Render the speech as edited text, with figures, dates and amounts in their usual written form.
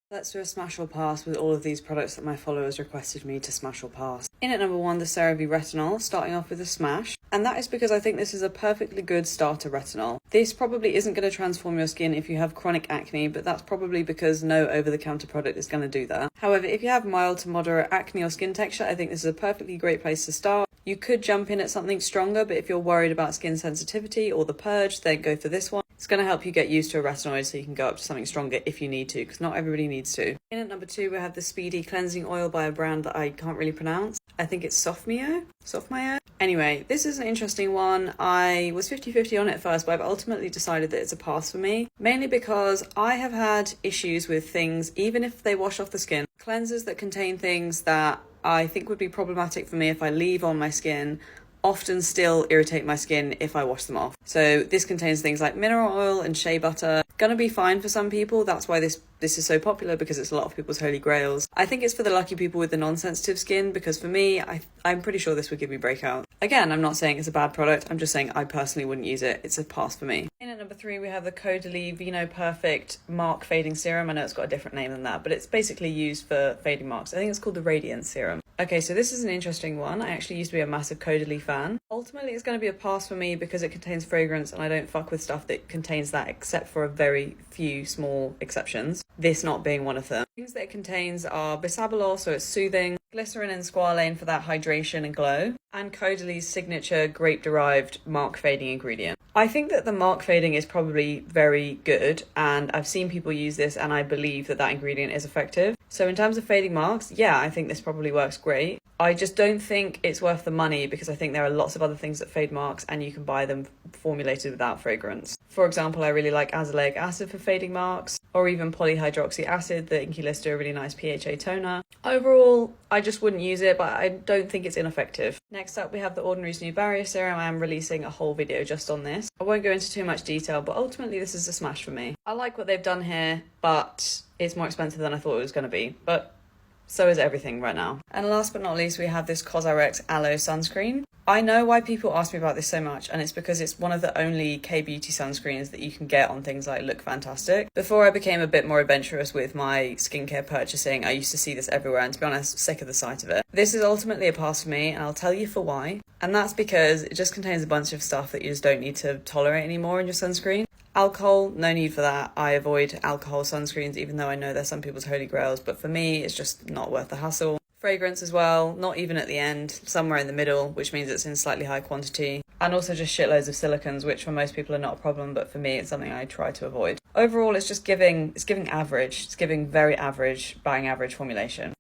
Let's do a smash or pass with all of these products that my followers requested me to smash or pass. In at number 1, the CeraVe Retinol, starting off with a smash. And that is because I think this is a perfectly good starter retinol. This probably isn't going to transform your skin if you have chronic acne, but that's probably because no over-the-counter product is going to do that. However, if you have mild to moderate acne or skin texture, I think this is a perfectly great place to start. You could jump in at something stronger, but if you're worried about skin sensitivity or the purge, then go for this one. It's going to help you get used to a retinoid so you can go up to something stronger if you need to, because not everybody needs to. In at number 2, we have the Speedy Cleansing Oil by a brand that I can't really pronounce. I think it's Softmio? Anyway, this is an interesting one. I was 50-50 on it at first, but I've ultimately decided that it's a pass for me. Mainly because I have had issues with things, even if they wash off the skin. Cleansers that contain things that I think would be problematic for me if I leave on my skin often still irritate my skin if I wash them off. So this contains things like mineral oil and shea butter. Gonna be fine for some people. That's why this is so popular, because it's a lot of people's holy grails. I think it's for the lucky people with the non-sensitive skin, because for me, I'm pretty sure this would give me breakouts. Again, I'm not saying it's a bad product. I'm just saying I personally wouldn't use it. It's a pass for me. In at number 3, we have the Caudalie Vino Perfect Mark Fading Serum. I know it's got a different name than that, but it's basically used for fading marks. I think it's called the Radiance Serum. Okay, so this is an interesting one. I actually used to be a massive Caudalie fan. Ultimately, it's going to be a pass for me because it contains fragrance and I don't fuck with stuff that contains that except for a very few small exceptions. This not being one of them. Things that it contains are bisabolol, so it's soothing, glycerin and squalane for that hydration and glow, and Caudalie's signature grape-derived mark fading ingredient. I think that the mark fading is probably very good, and I've seen people use this and I believe that that ingredient is effective. So in terms of fading marks, yeah, I think this probably works great. I just don't think it's worth the money because I think there are lots of other things that fade marks and you can buy them formulated without fragrance. For example, I really like azelaic acid for fading marks, or even polyhydroxy acid. The Inky Lister, a really nice PHA toner. Overall, I just wouldn't use it, but I don't think it's ineffective. Next up, we have the Ordinary's New Barrier Serum. I am releasing a whole video just on this. I won't go into too much detail, but ultimately this is a smash for me. I like what they've done here, but it's more expensive than I thought it was going to be. But so is everything right now. And last but not least, we have this CosRx Aloe Sunscreen. I know why people ask me about this so much, and it's because it's one of the only K-beauty sunscreens that you can get on things like Look Fantastic. Before I became a bit more adventurous with my skincare purchasing, I used to see this everywhere, and to be honest, sick of the sight of it. This is ultimately a pass for me, and I'll tell you for why. And that's because it just contains a bunch of stuff that you just don't need to tolerate anymore in your sunscreen. Alcohol, no need for that. I avoid alcohol sunscreens, even though I know they're some people's holy grails, but for me, it's just not worth the hassle. Fragrance as well, not even at the end, somewhere in the middle, which means it's in slightly high quantity. And also just shitloads of silicons, which for most people are not a problem, but for me, it's something I try to avoid. Overall, it's giving average. It's giving very average, bang average formulation.